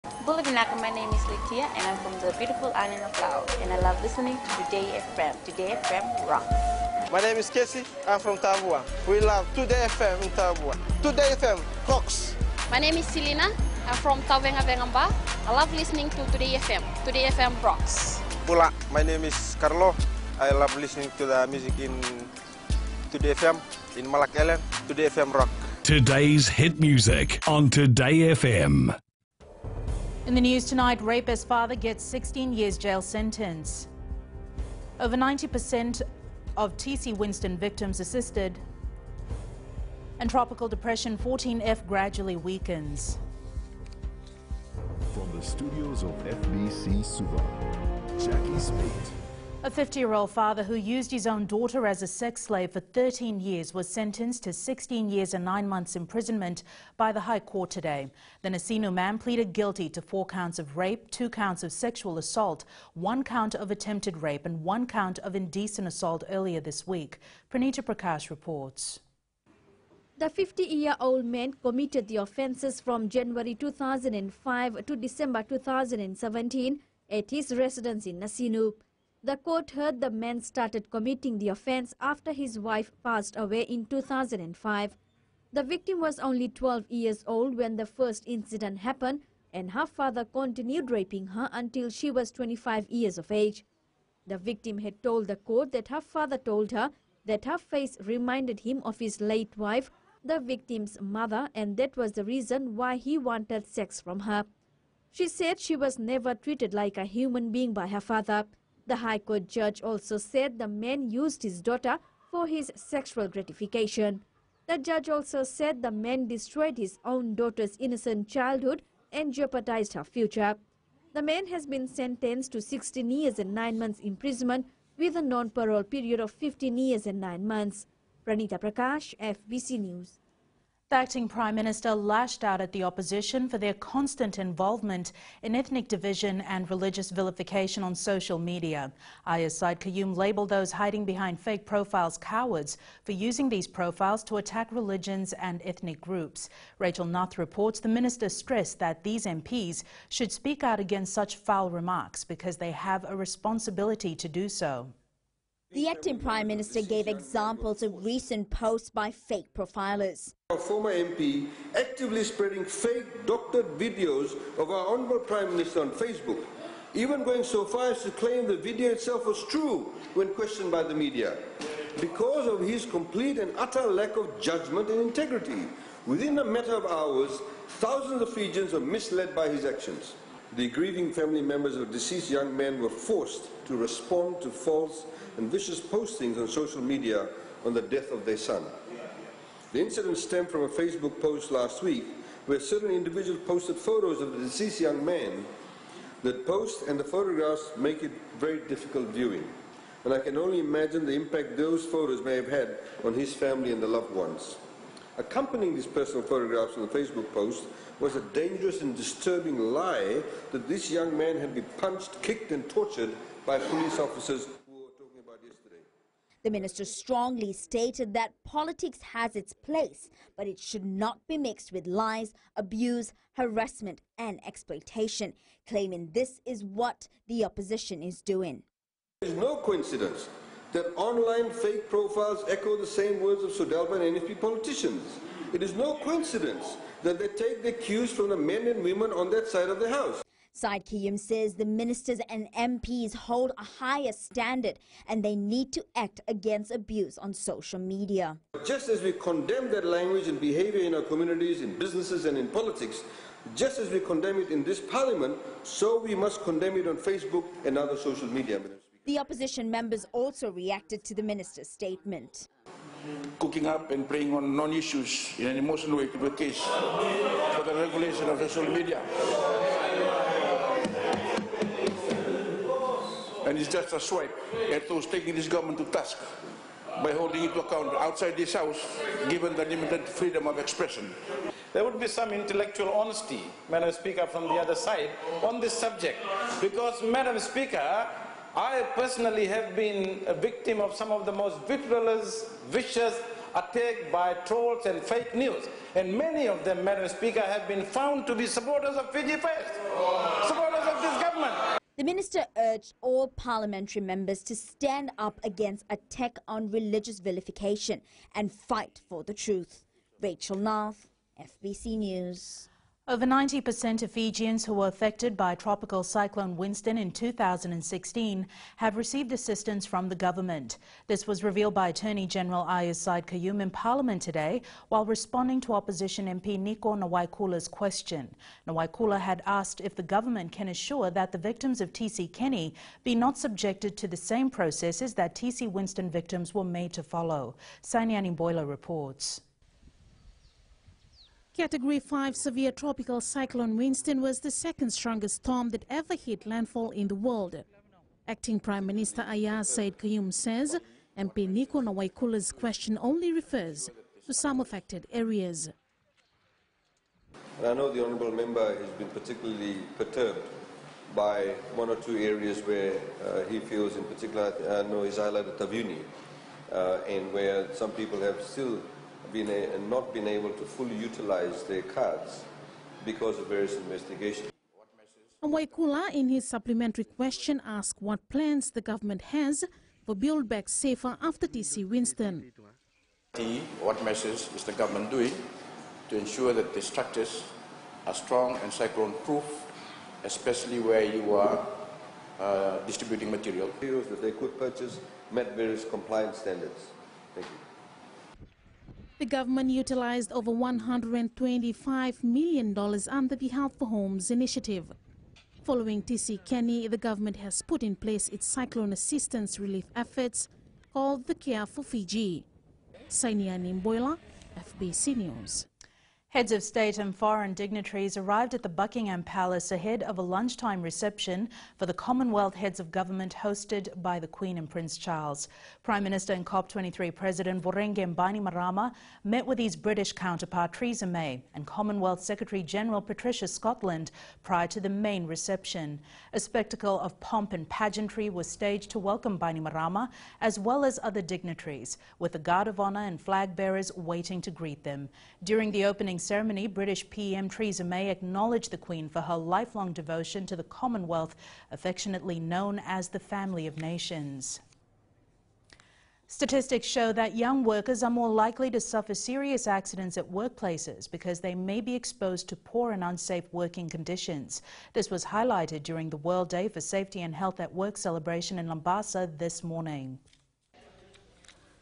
Bulavinaka, my name is Litia and I'm from the beautiful island of Laos and I love listening to Today FM. Today FM rocks. My name is Casey, I'm from Tabua. We love Today FM in Tabua. Today FM rocks. My name is Selina, I'm from Tavenga Vengamba. I love listening to Today FM. Today FM rocks. Pula, my name is Carlo. I love listening to the music in Today FM, in Malak Island. Today FM rock. Today's hit music on Today FM. In the news tonight, rapist father gets 16 years jail sentence. Over 90% of TC Winston victims assisted. And tropical depression 14F gradually weakens. From the studios of FBC Suva, Jackie Smith. A 50-year-old father who used his own daughter as a sex slave for 13 years was sentenced to 16 years and 9 months imprisonment by the High Court today. The Nasinu man pleaded guilty to 4 counts of rape, 2 counts of sexual assault, 1 count of attempted rape and 1 count of indecent assault earlier this week. Pranita Prakash reports. The 50-year-old man committed the offences from January 2005 to December 2017 at his residence in Nasinu. The court heard the man started committing the offence after his wife passed away in 2005. The victim was only 12 years old when the first incident happened, and her father continued raping her until she was 25 years of age. The victim had told the court that her father told her that her face reminded him of his late wife, the victim's mother, and that was the reason why he wanted sex from her. She said she was never treated like a human being by her father. The High Court judge also said the man used his daughter for his sexual gratification. The judge also said the man destroyed his own daughter's innocent childhood and jeopardized her future. The man has been sentenced to 16 years and 9 months imprisonment with a non-parole period of 15 years and 9 months. Pranita Prakash, FBC News. The acting Prime Minister lashed out at the opposition for their constant involvement in ethnic division and religious vilification on social media. Ayaz Said Qayyum labelled those hiding behind fake profiles cowards for using these profiles to attack religions and ethnic groups. Rachel Nath reports the minister stressed that these MPs should speak out against such foul remarks because they have a responsibility to do so. The acting Prime Minister gave examples of recent posts by fake profilers. A former MP actively spreading fake doctored videos of our Honourable Prime Minister on Facebook, even going so far as to claim the video itself was true when questioned by the media. Because of his complete and utter lack of judgment and integrity, within a matter of hours, thousands of Fijians were misled by his actions. The grieving family members of deceased young men were forced to respond to false and vicious postings on social media on the death of their son. The incident stemmed from a Facebook post last week where certain individuals posted photos of the deceased young man. The post and the photographs make it very difficult viewing, and I can only imagine the impact those photos may have had on his family and the loved ones. Accompanying these personal photographs on the Facebook post was a dangerous and disturbing lie that this young man had been punched, kicked and tortured by police officers who were talking about yesterday. The minister strongly stated that politics has its place, but it should not be mixed with lies, abuse, harassment and exploitation, claiming this is what the opposition is doing. It is no coincidence that online fake profiles echo the same words of Sudelba and NFP politicians. It is no coincidence that they take their cues from the men and women on that side of the house. Said Qayyum says the ministers and MPs hold a higher standard and they need to act against abuse on social media. Just as we condemn that language and behavior in our communities, in businesses and in politics, just as we condemn it in this parliament, so we must condemn it on Facebook and other social media. The opposition members also reacted to the minister's statement. Cooking up and playing on non-issues in an emotional way to the case for the regulation of social media. And it's just a swipe at those taking this government to task by holding it to account outside this house, given the limited freedom of expression. There would be some intellectual honesty, Madam Speaker, from the other side on this subject. Because, Madam Speaker, I personally have been a victim of some of the most vitriolous, vicious, attacked by trolls and fake news. And many of them, Madam Speaker, have been found to be supporters of Fiji First, supporters of this government. The minister urged all parliamentary members to stand up against attack on religious vilification and fight for the truth. Rachel Nath, FBC News. Over 90% of Fijians who were affected by Tropical Cyclone Winston in 2016 have received assistance from the government. This was revealed by Attorney General Ayaz Said Qayyum in Parliament today while responding to Opposition MP Niko Nawaikula's question. Nawaikula had asked if the government can assure that the victims of TC Kenny be not subjected to the same processes that TC Winston victims were made to follow. Sainiani Boiler reports. Category 5 severe tropical cyclone Winston was the second strongest storm that ever hit landfall in the world. Acting Prime Minister Ayaz Said Qayyum says MP Niko Nawaikula's question only refers to some affected areas. And I know the Honourable Member has been particularly perturbed by one or two areas where he feels in particular, I know he's highlighted Tavuni, and where some people have still not been able to fully utilize their cards because of various investigations. Nawaikula, in his supplementary question, asked what plans the government has for Build Back Safer after TC Winston. What measures is the government doing to ensure that the structures are strong and cyclone-proof, especially where you are distributing material? Materials that they could purchase met various compliance standards. Thank you. The government utilized over $125 million under the Health for Homes initiative. Following TC Kenny, the government has put in place its cyclone assistance relief efforts called the Care for Fiji. Sainiani Mboila, FBC News. Heads of state and foreign dignitaries arrived at the Buckingham Palace ahead of a lunchtime reception for the Commonwealth heads of government hosted by the Queen and Prince Charles. Prime Minister and COP23 President Vorenge Bainimarama met with his British counterpart Theresa May and Commonwealth Secretary-General Patricia Scotland prior to the main reception. A spectacle of pomp and pageantry was staged to welcome Bainimarama as well as other dignitaries, with a guard of honour and flag bearers waiting to greet them. During the opening ceremony, British PM Theresa May acknowledged the Queen for her lifelong devotion to the Commonwealth, affectionately known as the Family of Nations. Statistics show that young workers are more likely to suffer serious accidents at workplaces because they may be exposed to poor and unsafe working conditions. This was highlighted during the World Day for Safety and Health at Work celebration in Mombasa this morning.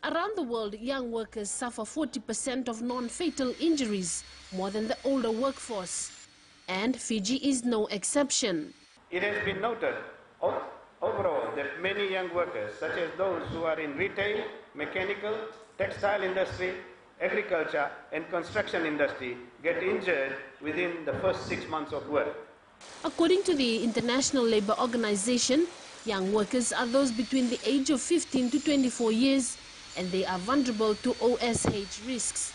Around the world, young workers suffer 40% of non-fatal injuries, more than the older workforce. And Fiji is no exception. It has been noted overall that many young workers, such as those who are in retail, mechanical, textile industry, agriculture and construction industry, get injured within the first 6 months of work. According to the International Labour Organization, young workers are those between the age of 15 to 24 years, and they are vulnerable to OSH risks.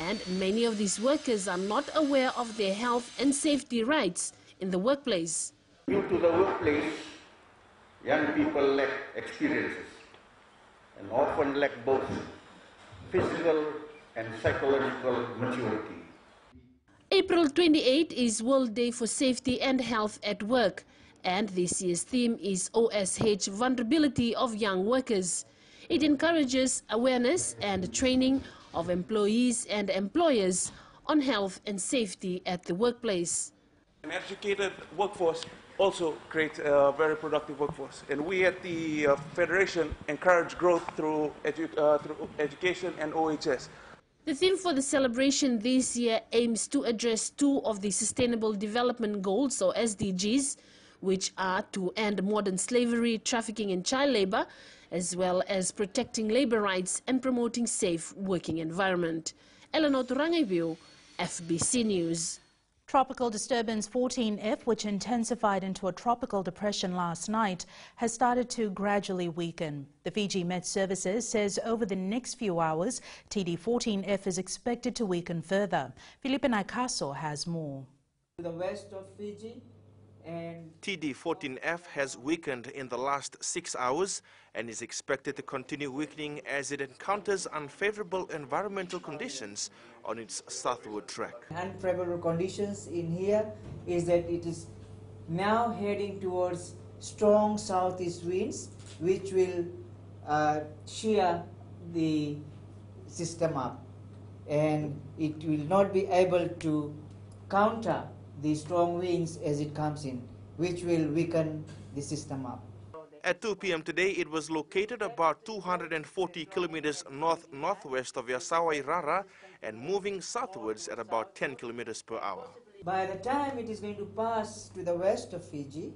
And many of these workers are not aware of their health and safety rights in the workplace. Into the workplace, young people lack experiences and often lack both physical and psychological maturity. April 28 is World Day for Safety and Health at Work, and this year's theme is OSH vulnerability of young workers. It encourages awareness and training of employees and employers on health and safety at the workplace. An educated workforce also creates a very productive workforce. And we at the Federation encourage growth through education and OHS. The theme for the celebration this year aims to address 2 of the Sustainable Development Goals, or SDGs, which are to end modern slavery, trafficking and child labor, as well as protecting labor rights and promoting safe working environment. Eleanor Turangaibiu, FBC News. Tropical disturbance 14F, which intensified into a tropical depression last night, has started to gradually weaken. The Fiji Met Services says over the next few hours, TD14F is expected to weaken further. Felipe Naikaso has more. The west of Fiji, TD14F has weakened in the last 6 hours and is expected to continue weakening as it encounters unfavorable environmental conditions on its southward track. Unfavorable conditions in here is that it is now heading towards strong southeast winds, which will shear the system up, and it will not be able to counter the strong winds as it comes in, which will weaken the system up. At 2 p.m. today, it was located about 240 kilometers north-northwest of Yasawa Irara and moving southwards at about 10 kilometers per hour. By the time it is going to pass to the west of Fiji,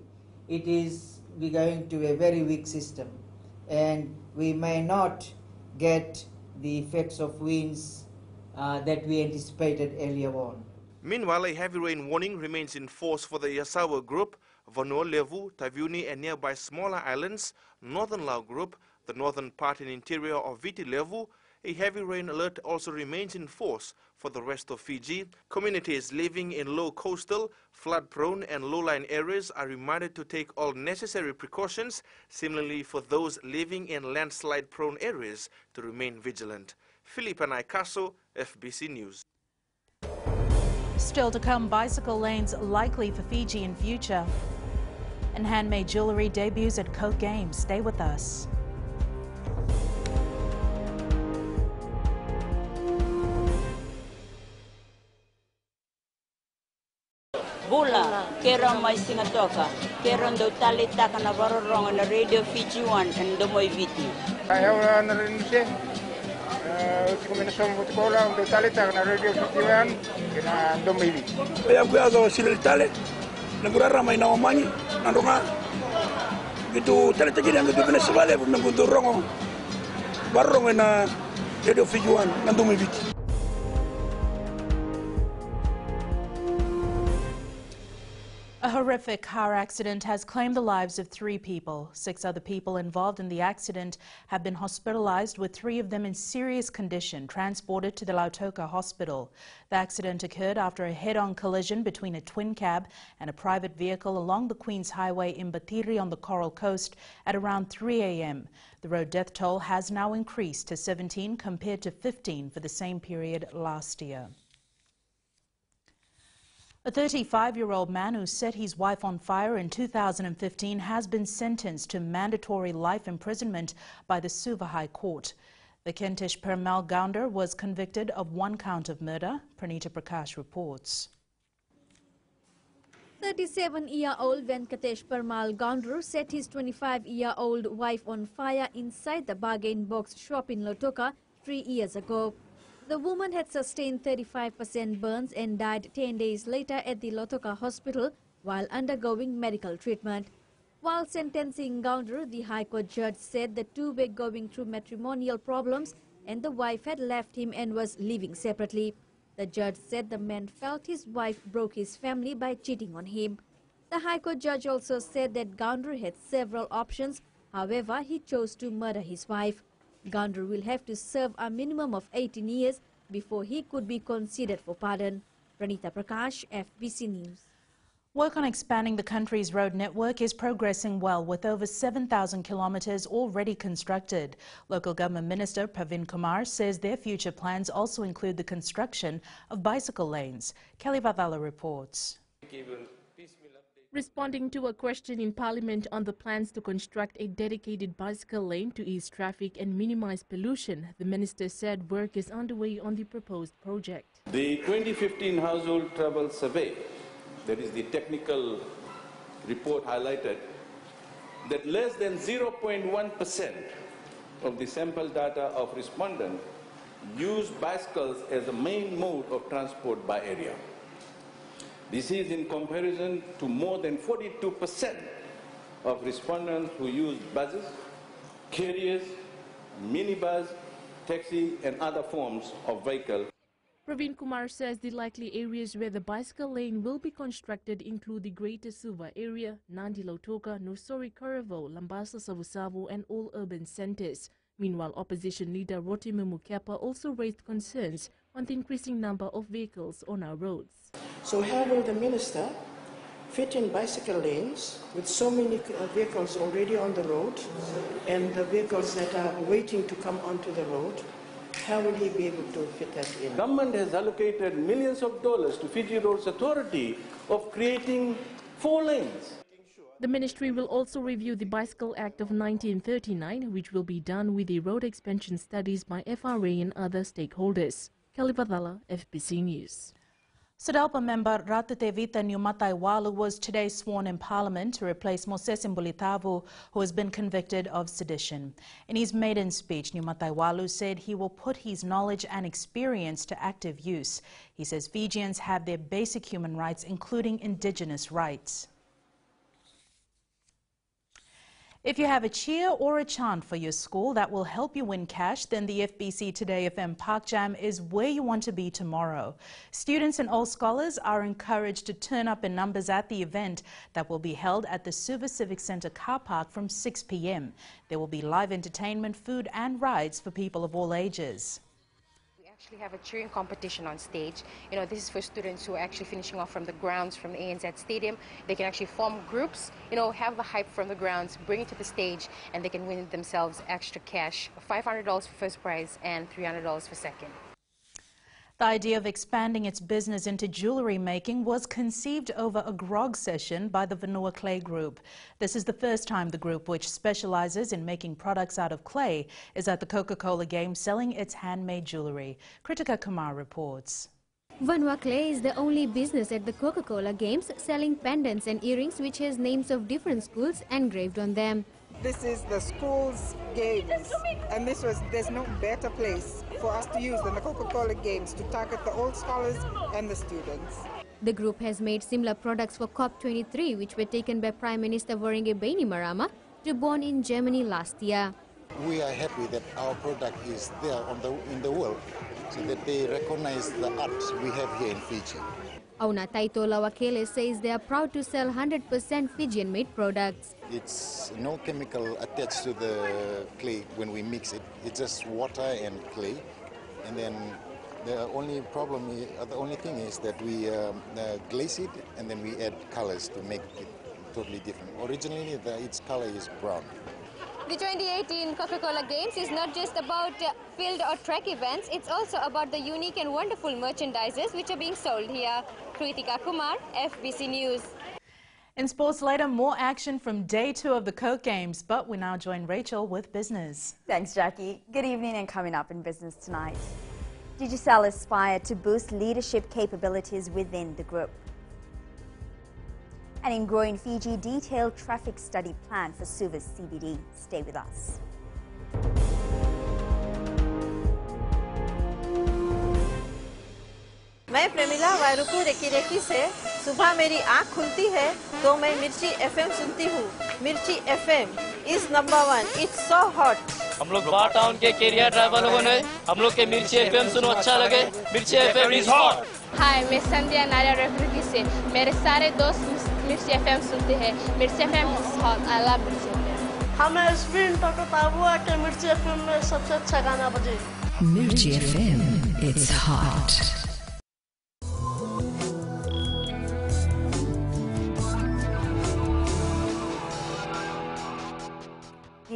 it is going to be a very weak system, and we may not get the effects of winds that we anticipated earlier on. Meanwhile, a heavy rain warning remains in force for the Yasawa Group, Vanua Levu, Taviuni and nearby smaller islands, Northern Lau Group, the northern part and interior of Viti Levu. A heavy rain alert also remains in force for the rest of Fiji. Communities living in low coastal, flood-prone and low-lying areas are reminded to take all necessary precautions. Similarly, for those living in landslide-prone areas to remain vigilant. Philippa Naikaso, FBC News. Still to come, bicycle lanes likely for Fiji in future. And handmade jewellery debuts at Coke Games. Stay with us. Bula, kera mai singatoka, kera ndo tali taka na varorong na Radio Fiji 1 and Domoy Viti. Ayaw na rin siya. Kombinasyon buti ko lang ndo tali taka na Radio Fiji 1 and Domoy Viti. Ayaw ko yazo sila tali, nagurara may nawamanyi, nandunga. Gitu tali taki yang gitu pinasibale, nagunto rongo, barong na Radio Fiji 1 and Domoy Viti. A horrific car accident has claimed the lives of 3 people. 6 other people involved in the accident have been hospitalized, with 3 of them in serious condition transported to the Lautoka Hospital. The accident occurred after a head-on collision between a twin cab and a private vehicle along the Queen's Highway in Batiri on the Coral Coast at around 3 a.m. The road death toll has now increased to 17 compared to 15 for the same period last year. A 35-year-old man who set his wife on fire in 2015 has been sentenced to mandatory life imprisonment by the Suva High Court. The Kentish Perumal Gounder was convicted of 1 count of murder. Pranita Prakash reports. 37-year-old Venkatesh Perumal Gounder set his 25-year-old wife on fire inside the bargain box shop in Lautoka 3 years ago. The woman had sustained 35% burns and died 10 days later at the Lautoka Hospital while undergoing medical treatment. While sentencing Gounder, the High Court judge said the 2 were going through matrimonial problems and the wife had left him and was living separately. The judge said the man felt his wife broke his family by cheating on him. The High Court judge also said that Gounder had several options, however he chose to murder his wife. Gounder will have to serve a minimum of 18 years before he could be considered for pardon. Pranita Prakash, FBC News. Work on expanding the country's road network is progressing well, with over 7,000 kilometres already constructed. Local Government Minister Pravin Kumar says their future plans also include the construction of bicycle lanes. Kelly Vavala reports. Responding to a question in Parliament on the plans to construct a dedicated bicycle lane to ease traffic and minimize pollution, the minister said work is underway on the proposed project. The 2015 Household Travel Survey, that is the technical report, highlighted that less than 0.1% of the sample data of respondents use bicycles as the main mode of transport by area. This is in comparison to more than 42% of respondents who use buses, carriers, minibus, taxi and other forms of vehicle. Pravin Kumar says the likely areas where the bicycle lane will be constructed include the Greater Suva area, Nandi Lautoka, Nosori Karavo, Lambasa Savusavu and all urban centres. Meanwhile, opposition leader Rotimi Mukepa also raised concerns on the increasing number of vehicles on our roads. So how will the minister fit in bicycle lanes with so many vehicles already on the road and the vehicles that are waiting to come onto the road? How will he be able to fit that in? Government has allocated millions of dollars to Fiji Roads Authority of creating 4 lanes. The ministry will also review the Bicycle Act of 1939, which will be done with the road expansion studies by FRA and other stakeholders. Kalivathala, FBC News. SODELPA member Ratutevita Nyumataiwalu was today sworn in Parliament to replace Moses Mbulitavu, who has been convicted of sedition. In his maiden speech, Nyumataiwalu said he will put his knowledge and experience to active use. He says Fijians have their basic human rights, including indigenous rights. If you have a cheer or a chant for your school that will help you win cash, then the FBC Today FM Park Jam is where you want to be tomorrow. Students and all scholars are encouraged to turn up in numbers at the event that will be held at the Suva Civic Centre car park from 6 p.m. There will be live entertainment, food and rides for people of all ages. We have a cheering competition on stage. You know, this is for students who are actually finishing off from the grounds from the ANZ Stadium. They can actually form groups, you know, have the hype from the grounds, bring it to the stage, and they can win themselves extra cash, $500 for first prize and $300 for second. The idea of expanding its business into jewellery making was conceived over a grog session by the Vanua Clay Group. This is the first time the group, which specialises in making products out of clay, is at the Coca-Cola Games selling its handmade jewellery. Kritika Kumar reports. Vanua Clay is the only business at the Coca-Cola Games selling pendants and earrings which has names of different schools engraved on them. This is the school's games, and there's no better place for us to use than the Coca-Cola Games to target the old scholars and the students. The group has made similar products for COP23, which were taken by Prime Minister Voringe Bainimarama to Bonn in Germany last year. We are happy that our product is there in the world, so that they recognize the art we have here in Fiji. Auna Taito Lawakele says they are proud to sell 100% Fijian-made products. It's no chemical attached to the clay when we mix it. It's just water and clay. And then the only thing is that we glaze it and then we add colors to make it totally different. Originally, its color is brown. The 2018 Coca-Cola Games is not just about field or track events, it's also about the unique and wonderful merchandises which are being sold here. Kritika Kumar, FBC News. In sports later, more action from day 2 of the Coke Games, but we now join Rachel with business. Thanks, Jackie. Good evening, and coming up in business tonight. Digicel aspire to boost leadership capabilities within the group. And in Growing Fiji, detailed traffic study plan for Suva's CBD. Stay with us. मैं Premila वायरुकू recce से सुबह मेरी आँख खुलती है तो मैं मिर्ची एफएम सुनती हूँ। मिर्ची FM is number 1। It's so hot. हम लोग बार टाउन के कैरियर ड्राइवर लोगों ने हम लोग के मिर्ची एफएम सुनो अच्छा लगे। मिर्ची एफएम इज हॉट। हाय, मैं संध्या नारिया रेफ्रिकी से मेरे सारे दोस्त मिर्ची एफएम सुनते हैं। मिर्ची FM is hot. I love मिर्ची एफएम। हमें स्पिन टोटो ताबुआ के मिर्ची एफएम में सबसे अच्छा गाना बजे। मिर्ची FM it's hot.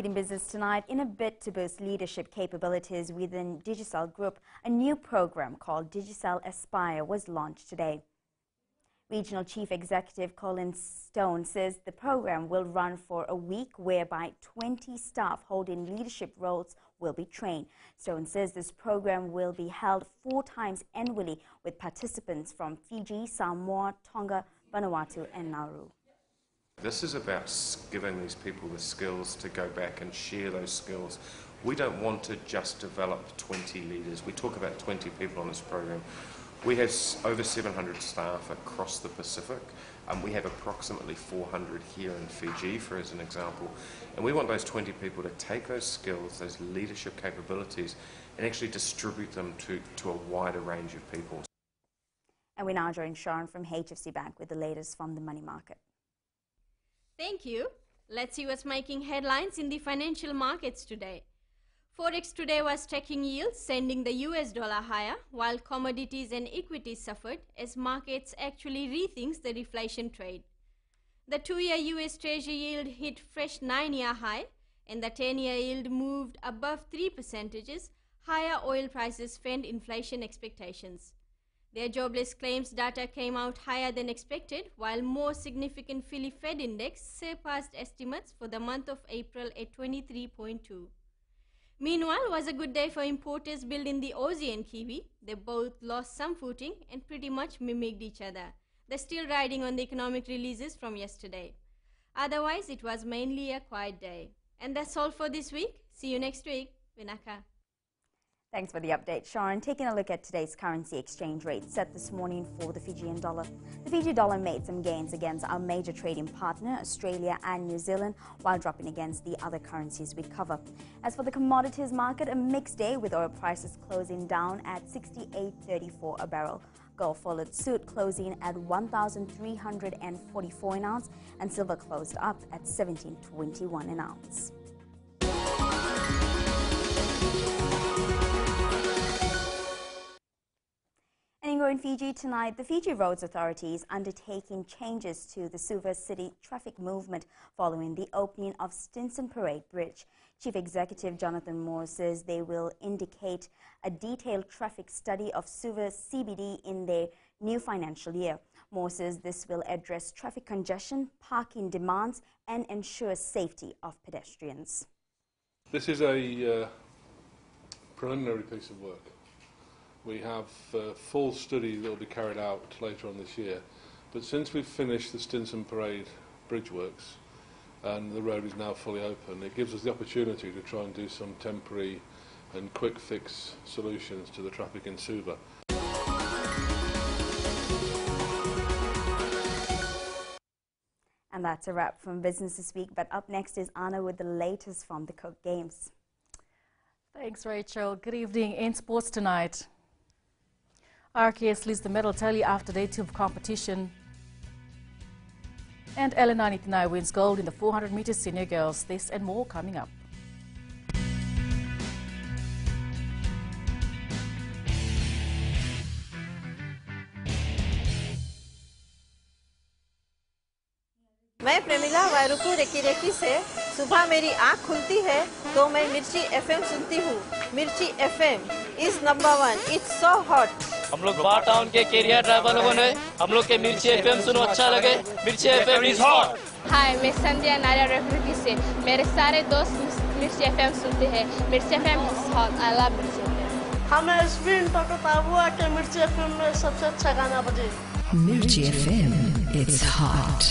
In business tonight, in a bid to boost leadership capabilities within Digicel Group, a new program called Digicel Aspire was launched today. Regional Chief Executive Colin Stone says the program will run for a week whereby 20 staff holding leadership roles will be trained. Stone says this program will be held 4 times annually with participants from Fiji, Samoa, Tonga, Vanuatu and Nauru. This is about giving these people the skills to go back and share those skills. We don't want to just develop 20 leaders. We talk about 20 people on this program. We have over 700 staff across the Pacific. We have approximately 400 here in Fiji, for as an example. And we want those 20 people to take those skills, those leadership capabilities, and actually distribute them to a wider range of people. And we now join Sharon from HFC Bank with the latest from the money market. Thank you. Let's see what's making headlines in the financial markets today. Forex today was tracking yields, sending the US dollar higher, while commodities and equities suffered as markets actually rethink the reflation trade. The 2-year U.S. Treasury yield hit fresh 9-year high, and the 10-year yield moved above 3%. Higher oil prices fend inflation expectations. Their jobless claims data came out higher than expected, while more significant Philly Fed index surpassed estimates for the month of April at 23.2. Meanwhile, was a good day for importers building the Aussie and Kiwi. They both lost some footing and pretty much mimicked each other. They're still riding on the economic releases from yesterday. Otherwise, it was mainly a quiet day. And that's all for this week. See you next week. Vinaka. Thanks for the update, Sharon. Taking a look at today's currency exchange rate set this morning for the Fijian dollar. The Fiji dollar made some gains against our major trading partner, Australia and New Zealand, while dropping against the other currencies we cover. As for the commodities market, a mixed day with oil prices closing down at $68.34 a barrel. Gold followed suit, closing at $1,344 an ounce, and silver closed up at $17.21 an ounce. In Fiji tonight, the Fiji Roads Authority is undertaking changes to the Suva City traffic movement following the opening of Stinson Parade Bridge. Chief Executive Jonathan Moore says they will indicate a detailed traffic study of Suva CBD in their new financial year. Moore says this will address traffic congestion, parking demands, and ensure safety of pedestrians. This is a preliminary piece of work. We have a full study that will be carried out later on this year. But since we've finished the Stinson Parade bridge works and the road is now fully open, it gives us the opportunity to try and do some temporary and quick fix solutions to the traffic in Suva. And that's a wrap from Business This Week. But up next is Anna with the latest from the Cook Games. Thanks, Rachel. Good evening. In sports tonight, RKS leads the medal tally after day 2 of competition. And LN99 wins gold in the 400 metres senior girls. This and more coming up. मैं Premila वायरुकू recce recce से सुबह मेरी आँख खुलती है तो मैं मिर्ची एफएम सुनती हूँ. मिर्ची FM is number 1. It's so hot. हम लोग बार टाउन के कैरियर ड्राइवर लोगों ने हम लोग के मिर्ची एफएम सुनो अच्छा लगे. मिर्ची एफएम इज हॉट. हाय, मैं संध्या नारिया रेफ्रिकी से. मेरे सारे दोस्त मिर्ची एफएम सुनते हैं. मिर्ची FM is hot. I love मिर्ची एफएम. हमें स्पिन टॉक हुआ कि मिर्ची एफएम में सबसे अच्छा गाना बजे. मिर्ची FM it's hot.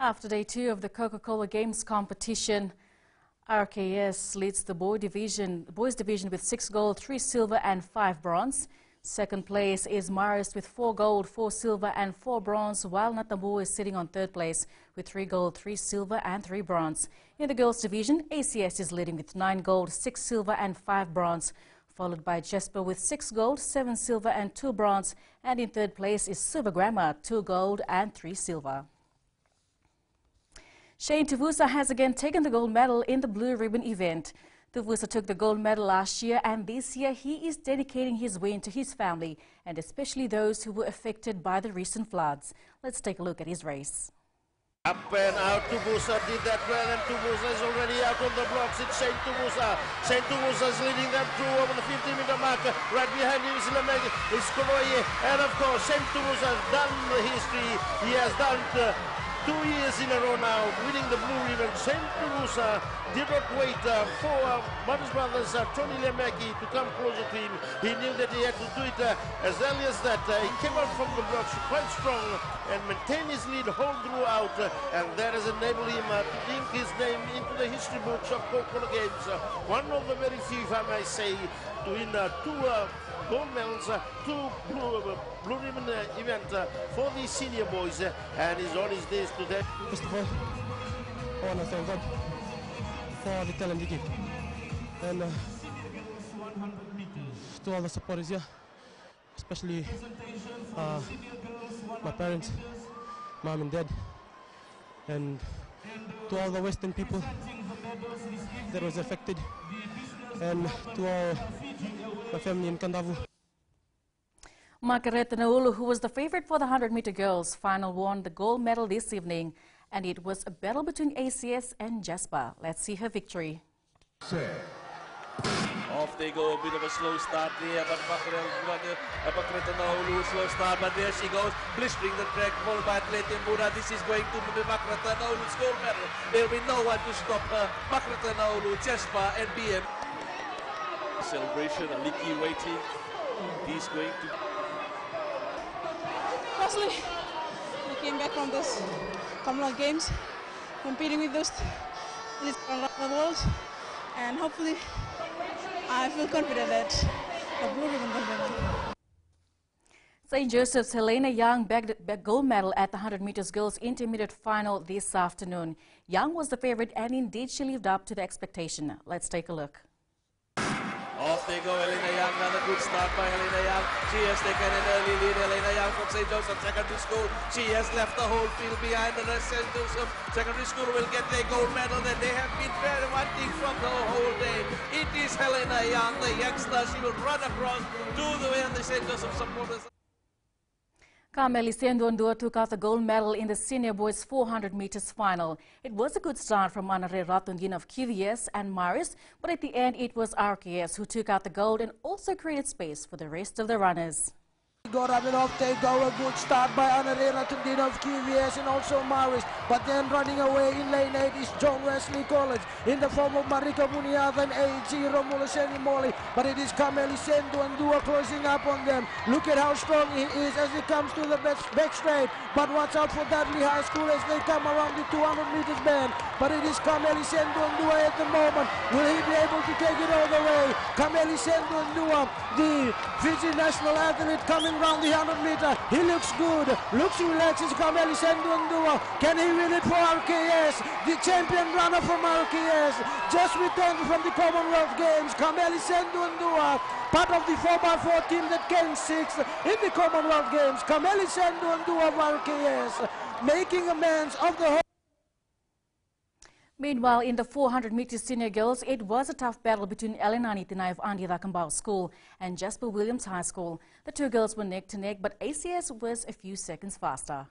After day 2 of the Coca-Cola Games competition, RKS leads the boys division with 6 gold, 3 silver and 5 bronze. Second place is Marist with 4 gold, 4 silver and 4 bronze, while Natambu is sitting on third place with 3 gold, 3 silver and 3 bronze. In the girls division, ACS is leading with 9 gold, 6 silver and 5 bronze, followed by Jesper with 6 gold, 7 silver and 2 bronze, and in third place is Silver Grammar, 2 gold and 3 silver. Shane Tuvusa has again taken the gold medal in the Blue Ribbon event. Tuvusa took the gold medal last year, and this year he is dedicating his win to his family and especially those who were affected by the recent floods. Let's take a look at his race. Up and out, Tuvusa did that well, and Tuvusa is already out on the blocks. It's Shane Tuvusa. Shane Tuvusa is leading them through over the 50-meter mark. Right behind him is Lemeg, is Koloye, and of course Shane Tuvusa has done the history. He has done 2 years in a row now, winning the Blue Ribbon. Shane Tuvusa did not wait for Martin's brothers, Tony Lemeki, to come closer to him. He knew that he had to do it as early as that. He came out from the blocks quite strong and maintained his lead whole throughout, and that has enabled him to ink his name into the history books of Coca-Cola Games. One of the very few, if I may say, to win 2 gold medals, 2 Blue Ribbon event for the senior boys, and he's on his days to that. First of all, I want to thank God for the talent he gave, and to all the supporters here, especially my parents, mom and dad, and to all the Western people that was affected, and to all my family in Kandavu. Margaret Naulu, who was the favorite for the 100-meter girls final, won the gold medal this evening, and it was a battle between ACS and Jasper. Let's see her victory. Off they go, a bit of a slow start there, but Margaret Naulu, slow start, but there she goes, blistering the track, followed by Atleti Mbura. This is going to be Margaret Naulu's gold medal. There will be no one to stop her. Margaret Naulu, Jasper and BM. Celebration, Aliki waiting. He's going to... Firstly, I came back from this Commonwealth Games, competing with those elites around the world, and hopefully I feel confident that the blue ribbon will win. St. Joseph's Helena Young bagged the gold medal at the 100 meters girls intermediate final this afternoon. Young was the favorite, and indeed she lived up to the expectation. Let's take a look. Off they go, Helena Young, another good start by Helena Young. She has taken an early lead. Helena Young from St. Joseph Secondary School. She has left the whole field behind, and St. Joseph Secondary School will get their gold medal that they have been very wanting from the whole day. It is Helena Young, the youngster. She will run across to the way of the St. Joseph supporters. Kameli Senduandua took out the gold medal in the senior boys 400 meters final. It was a good start from Anare Ratungin of QVS and Maris, but at the end it was RKS who took out the gold and also created space for the rest of the runners. Got running off, they go, a good start by Anarela Tundin of QVS and also Maris, but then running away in lane 8 is John Wesley College in the form of Marika Muniath and AG Romula Senimoli, but it is Kameli Senduandua closing up on them. Look at how strong he is as he comes to the back straight, but watch out for Dudley High School as they come around the 200 meters bend, but it is Kameli Senduandua at the moment. Will he be able to take it all the way? Kameli Senduandua, the Fiji national athlete, coming round the 100 meter. He looks good, looks relaxed. Is Kameli Senduandua. Can he win it for RKS? The champion runner from RKS, just returned from the Commonwealth Games. Kameli Senduandua, part of the 4x4 team that came 6th in the Commonwealth Games. Kameli Senduandua of RKS, making amends of the whole. Meanwhile, in the 400 meters senior girls, it was a tough battle between Elenani Tinai of Andi Rakambao School and Jasper Williams High School. The two girls were neck to neck, but ACS was a few seconds faster.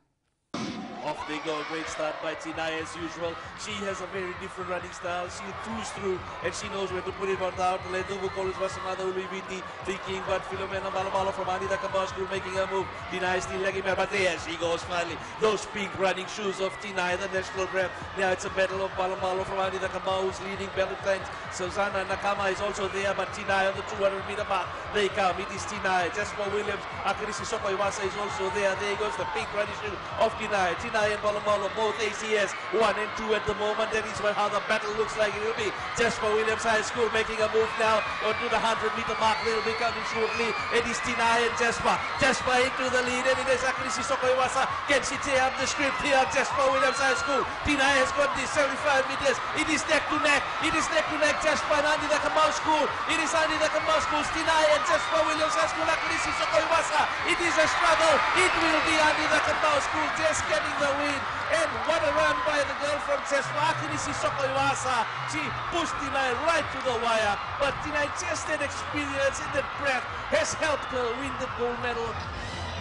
Off they go, a great start by Tinai as usual. She has a very different running style. She cruise through and she knows where to put it on the outlet. Nubu College was another Uliviti thinking, but Philomena Balabalo from Anita Kambao School making a move. Tinai still lagging back, but there she goes finally. Those pink running shoes of Tinai, the national brand. Now it's a battle of Balabalo from Anita Kambao who's leading Valentine's. Susanna Nakama is also there, but Tinai on the 200 meter mark. They come, it is Tinai. Jasper Williams, Akirisi Sokoiwasa is also there. There goes the pink running shoe of Tinai. Tinai and Balomalo, both ACS 1 and 2 at the moment. That is how the battle looks like. It will be Jasper Williams High School making a move now onto the 100 meter mark. They will be coming shortly. It is Tinai and Jasper. Jasper into the lead, and it is Akirisi Sokoiwasa. Can she tear up the script here? Jasper Williams High School. Tinai has got this 75 meters. It is neck to neck. It is neck to neck. Jasper and Andi Rakambao School. It is Andi Rakambao School. Tinai and Jasper Williams High School. Akirisi Sokoiwasa. It is a struggle. It will be Andi Rakambao School just getting the win. And what a run by the girl from Jasper, Akirisi Sokoiwasa. She pushed Tinai right to the wire, but Tinai just that experience in that breath has helped her win the gold medal.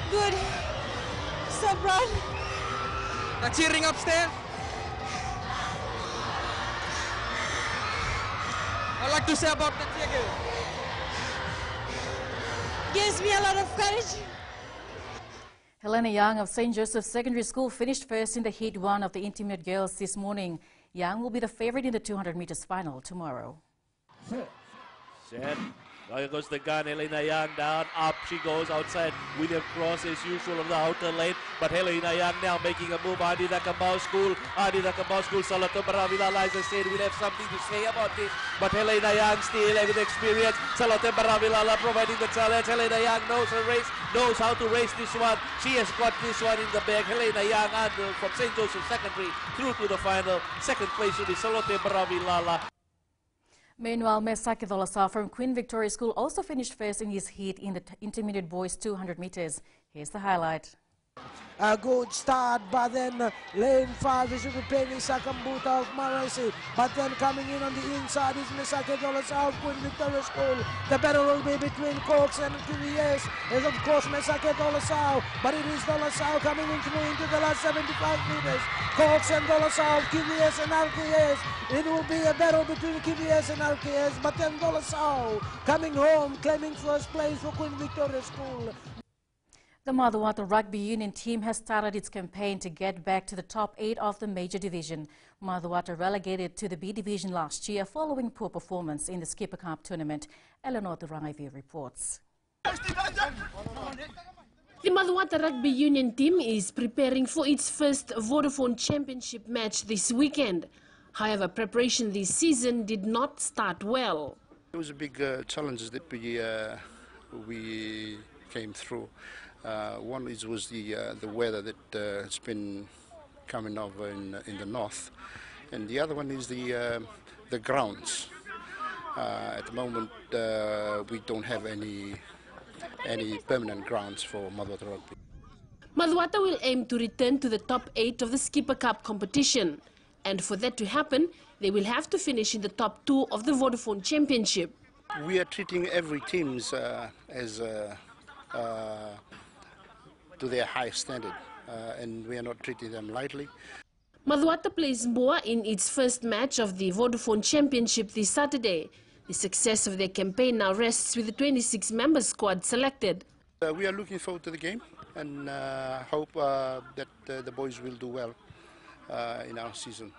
Good. So proud. Now cheering upstairs. I'd like to say about the cheer. Gives me a lot of courage. Helena Young of St. Joseph's Secondary School finished first in the Heat 1 of the intermediate girls this morning. Young will be the favorite in the 200 meters final tomorrow. Set. There goes the gun. Helena Young down. Up she goes outside. William Cross as usual of the outer lane. But Helena Young now making a move. Andi Rakambao School. Andi Rakambao School. Salato Baravila, as I said, we'll have something to say about this. But Helena Young still with experience. Salato Baravila providing the challenge. Helena Young knows her race. Knows how to race this one. She has got this one in the bag. Helena Young from St. Joseph Secondary through to the final. Second place will be Salote Baravila. Meanwhile, Mesaki Dolasa from Queen Victoria School also finished first in his heat in the intermediate boys 200 meters. Here's the highlight. A good start, but then lane 5 is Penny Sakambuta of Marasi. But then coming in on the inside is Misake Dolasau of Queen Victoria School. The battle will be between Cox and QVS. Is of course Misake Dolasau, but it is Dolasau coming into the last 75 meters. Cox and Dolasau of QVS and RKS. It will be a battle between QVS and RKS, but then Dolasau coming home, claiming first place for Queen Victoria School. The Madhuwata Rugby Union team has started its campaign to get back to the top 8 of the major division. Madhuwata relegated to the B division last year following poor performance in the Skipper Cup tournament. Eleanor Durangaivi reports. The Madhuwata Rugby Union team is preparing for its first Vodafone Championship match this weekend. However, preparation this season did not start well. It was a big challenge that we came through. One was the weather that has been coming over in the north, and the other one is the grounds. At the moment, we don't have any permanent grounds for Madhuwata Rugby. Madhuwata will aim to return to the top 8 of the Skipper Cup competition, and for that to happen, they will have to finish in the top 2 of the Vodafone Championship. We are treating every team as to their high standard, and we are not treating them lightly. Madhuwata plays Moa in its first match of the Vodafone Championship this Saturday. The success of their campaign now rests with the 26-member squad selected. We are looking forward to the game and hope that the boys will do well in our season.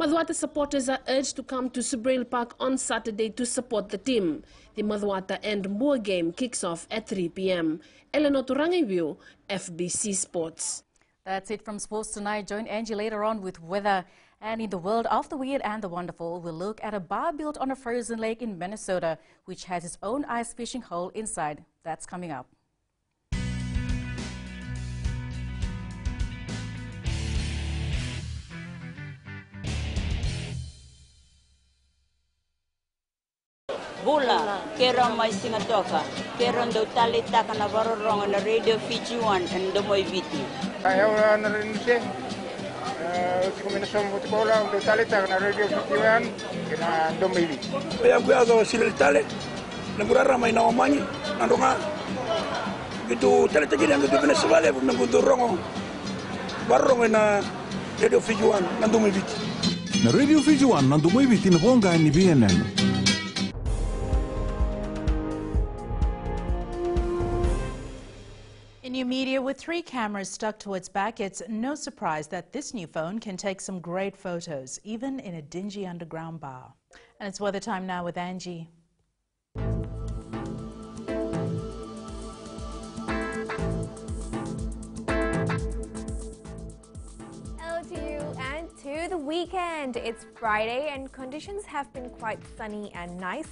Madhuwata supporters are urged to come to Subrail Park on Saturday to support the team. The Madhuwata and Moa game kicks off at 3 p.m. Eleanor Turangaivu, FBC Sports. That's it from sports tonight. Join Angie later on with weather. And in the world of the weird and the wonderful, we'll look at a bar built on a frozen lake in Minnesota, which has its own ice fishing hole inside. That's coming up. Bula, kera mai singatoka, kera ndo tali taka na varorong na Radio Fiji 1 and the moi viti. Ayaw na rin siya. Kung minasama mo tikola, ndo tali taka na Radio Fiji 1 na ndo moi viti. Kaya kuya zo sila tali, nagurara may nawamanyi, nandunga. Gitu tali tagi yang gitu pinasawale, nagunto rongo, varorong na Radio Fiji 1 na ndo moi viti. Na Radio Fiji 1 na ndo moi viti na bonga ni BNN. In new media with 3 cameras stuck to its back, it's no surprise that this new phone can take some great photos, even in a dingy underground bar. And it's weather time now with Angie. Hello to you and to the weekend. It's Friday and conditions have been quite sunny and nice.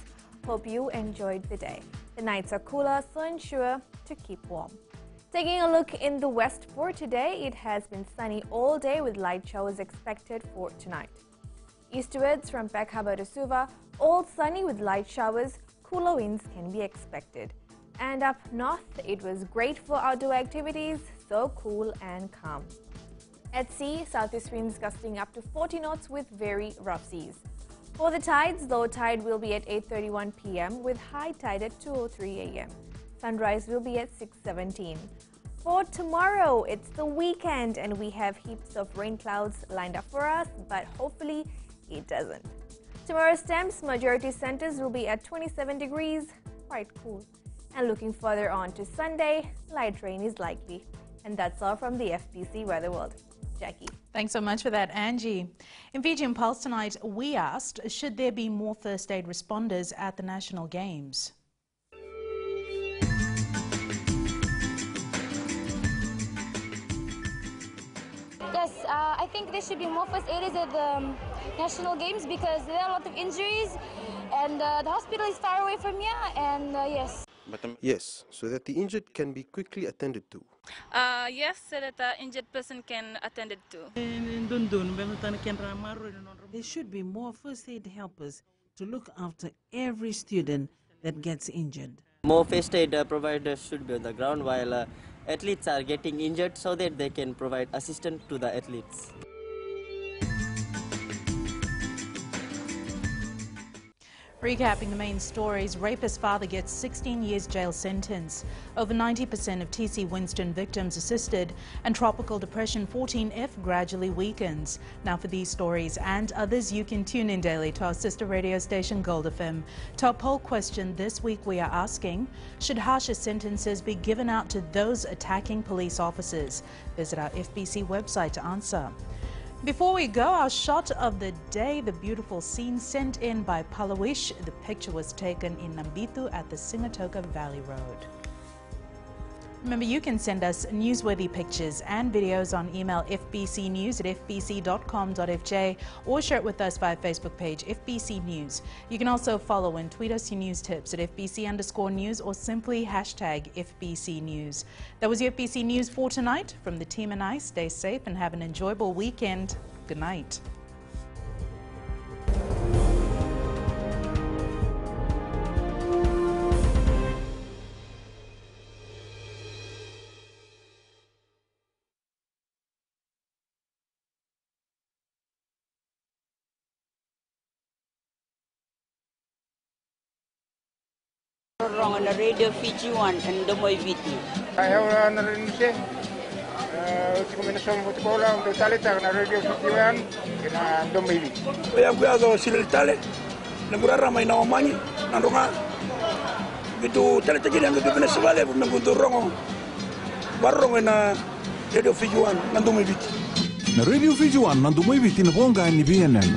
Hope you enjoyed the day. The nights are cooler, so ensure to keep warm. Taking a look in the west for today, it has been sunny all day with light showers expected for tonight. Eastwards from Peck Harbour to Suva, all sunny with light showers, cooler winds can be expected. And up north, it was great for outdoor activities, so cool and calm. At sea, southeast winds gusting up to 40 knots with very rough seas. For the tides, low tide will be at 8:31 p.m. with high tide at 2:03 a.m. Sunrise will be at 6:17. For tomorrow, it's the weekend and we have heaps of rain clouds lined up for us, but hopefully it doesn't. Tomorrow's temps, majority centers will be at 27 degrees, quite cool. And looking further on to Sunday, light rain is likely. And that's all from the FBC Weather World. Jackie. Thanks so much for that, Angie. In Fijian Pulse tonight, we asked, should there be more first aid responders at the National Games? Yes, I think there should be more first aiders at the National Games because there are a lot of injuries and the hospital is far away from here and yes. Yes, so that the injured can be quickly attended to. Yes, so that the injured person can attended to. There should be more first aid helpers to look after every student that gets injured. More first aid providers should be on the ground while athletes are getting injured so that they can provide assistance to the athletes. Recapping the main stories, rapist father gets 16 years jail sentence. Over 90% of TC Winston victims assisted, and tropical depression 14F gradually weakens. Now for these stories and others, you can tune in daily to our sister radio station Gold FM. To our poll question this week, we are asking, should harsher sentences be given out to those attacking police officers? Visit our FBC website to answer. Before we go, our shot of the day, the beautiful scene sent in by Palawish. The picture was taken in Nambitu at the Singatoka Valley Road. Remember, you can send us newsworthy pictures and videos on email fbcnews@fbc.com.fj or share it with us via Facebook page FBC News. You can also follow and tweet us your news tips at FBC_news or simply hashtag FBC News. That was your FBC News for tonight. From the team and I, stay safe and have an enjoyable weekend. Good night. Wrong on the radio Fiji 1 and Domoy Viti. Ayaw na rin siya. Kombinasyon mo tikola untuk tali tak na radio Fiji 1 kena Domoy Viti. Kaya kuyago sila tali. Nagurara may nawamanyi. Nandunga. Gitu tali tajiri ang gitu pinasabali. Nagunto rongo. Barong na radio Fiji 1 na Domoy Viti. Na radio Fiji 1 na Domoy Viti na bonga ni BNN.